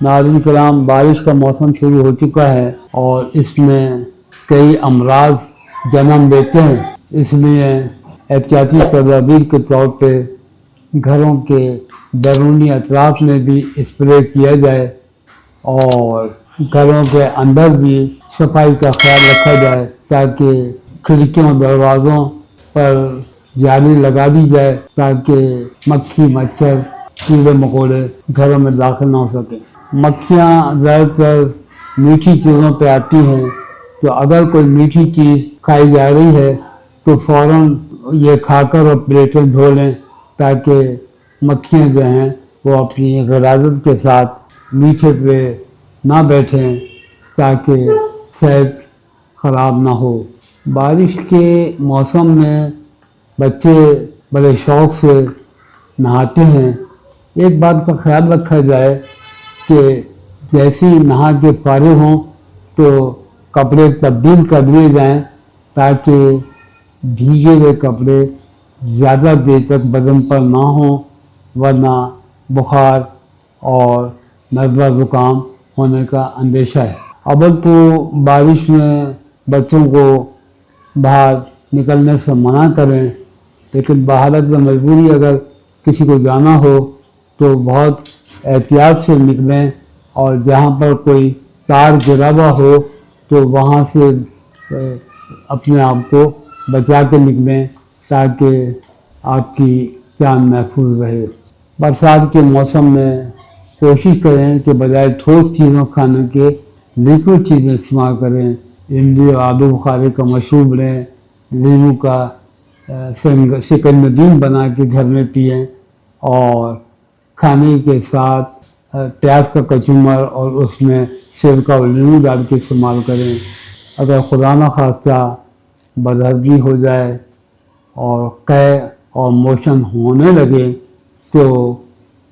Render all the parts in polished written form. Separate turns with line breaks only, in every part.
ناظرین کرام، بارش کا موسم شروع ہو چکا ہے اور اس میں کئی امراض جنم لیتے ہیں، اس لیے احتیاطی تدابیر کے طور پہ گھروں کے بیرونی اطراف میں بھی اسپرے کیا جائے اور گھروں کے اندر بھی صفائی کا خیال رکھا جائے تاکہ کھڑکیوں دروازوں پر جالی لگا دی جائے تاکہ مکھی مچھر کیڑے مکوڑے گھروں میں داخل نہ ہو سکیں۔ مکھیاں زیادہ تر میٹھی چیزوں پہ آتی ہیں، تو اگر کوئی میٹھی چیز کھائی جا رہی ہے تو فوراً یہ کھا کر اور پلیٹیں دھو لیں تاکہ مکھیاں جو ہیں وہ اپنی غلاظت کے ساتھ میٹھے پہ نہ بیٹھیں تاکہ صحت خراب نہ ہو۔ بارش کے موسم میں بچے بڑے شوق سے نہاتے ہیں۔ ایک بات کا خیال رکھا جائے کہ جیسے ہی نہا کے فارغ ہوں تو کپڑے تبدیل کر لیے جائیں تاکہ بھیگے ہوئے کپڑے زیادہ دیر تک بدن پر نہ ہوں، ورنہ بخار اور نزلہ زکام ہونے کا اندیشہ ہے۔ اول تو بارش میں بچوں کو باہر نکلنے سے منع کریں، لیکن بحالت مجبوری اگر کسی کو جانا ہو تو بہت احتیاط سے نکلیں اور جہاں پر کوئی تار گرا ہوا ہو تو وہاں سے اپنے آپ کو بچا کے نکلیں تاکہ آپ کی جان محفوظ رہے۔ برسات کے موسم میں کوشش کریں کہ بجائے ٹھوس چیزوں کھانے کے لیکوڈ چیزیں استعمال کریں۔ املی اور آلو بخارے کا مشروب لیں، لیمو کا شکنجی بنا کے گھر میں پئیں اور کھانے کے ساتھ پیاز کا کچمبر اور اس میں سرکہ اور لیمو ڈال کے استعمال کریں۔ اگر خدا نخواستہ بدہضمی ہو جائے اور قے اور موشن ہونے لگے تو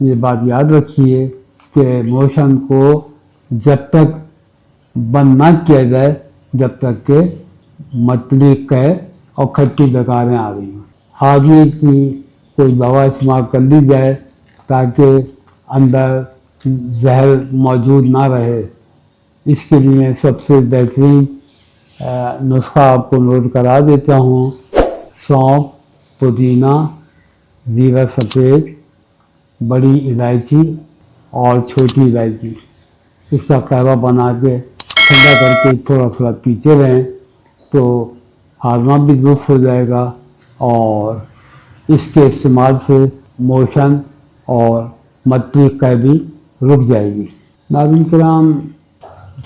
یہ بات یاد رکھیے کہ موشن کو جب تک بند نہ کیا جائے جب تک کہ متلی قے اور کھٹی ڈکاریں آ رہی ہیں۔ ہاضمے کی کوئی دوا استعمال کر لی جائے تاکہ اندر زہر موجود نہ رہے۔ اس کے لیے سب سے بہترین نسخہ آپ کو نوٹ کرا دیتا ہوں۔ سونف، پودینہ، زیرہ سفید، بڑی الائچی اور چھوٹی الائچی، اس کا قہوہ بنا کے ٹھنڈا کر کے تھوڑا تھوڑا پیتے رہیں تو ہاضمہ بھی درست ہو جائے گا اور اس کے استعمال سے موشن اور متلی قے بھی رک جائے گی۔ ناظرین کرام،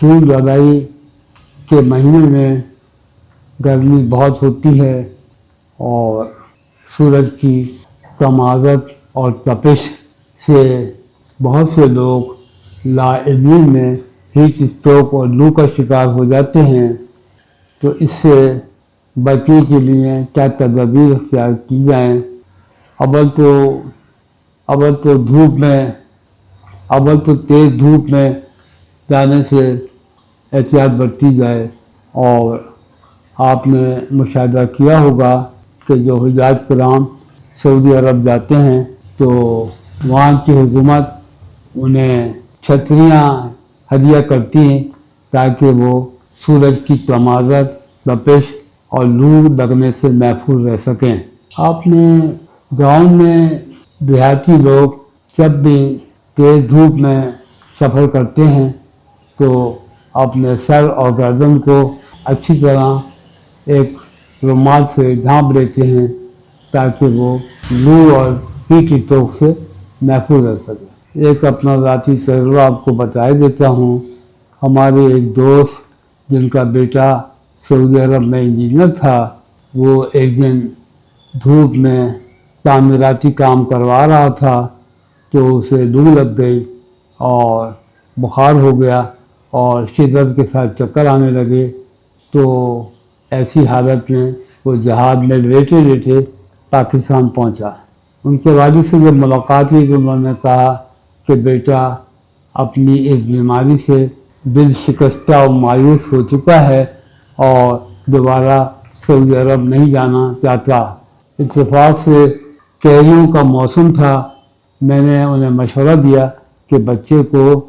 جون جولائی کے مہینے میں گرمی بہت ہوتی ہے اور سورج کی تمازت اور تپش سے بہت سے لوگ لاعلمی میں ہیٹ اسٹروک اور لو کا شکار ہو جاتے ہیں، تو اس سے بچنے کے لیے کیا تدابیر اختیار کی جائیں؟ اول تو تیز دھوپ میں جانے سے احتیاط برتی جائے، اور آپ نے مشاہدہ کیا ہوگا کہ جو حجاج کرام سعودی عرب جاتے ہیں تو وہاں کی حکومت انہیں چھتریاں ہدیہ کرتی ہیں تاکہ وہ سورج کی تمازت، تپش اور لو لگنے سے محفوظ رہ سکیں۔ آپ نے گاؤں میں دیہاتی لوگ جب بھی تیز دھوپ میں سفر کرتے ہیں تو اپنے سر اور گردن کو اچھی طرح ایک رومال سے ڈھانپ لیتے ہیں تاکہ وہ لو اور ہیٹ اسٹروک سے محفوظ رہ سکے۔ ایک اپنا ذاتی تجربہ آپ کو بتا دیتا ہوں۔ ہمارے ایک دوست جن کا بیٹا سعودی عرب میں انجینئر تھا، وہ ایک دن دھوپ میں تعمیراتی کام کروا رہا تھا تو اسے لو لگ گئی اور بخار ہو گیا اور شدت کے ساتھ چکر آنے لگے، تو ایسی حالت میں وہ جہاز میں لیٹے لیٹے پاکستان پہنچا۔ ان کے والد سے جب ملاقات ہوئی تو انہوں نے کہا کہ بیٹا اپنی اس بیماری سے دل شکستہ اور مایوس ہو چکا ہے اور دوبارہ سعودی عرب نہیں جانا چاہتا۔ اتفاق سے کیریوں کا موسم تھا، میں نے انہیں مشورہ دیا کہ بچے کو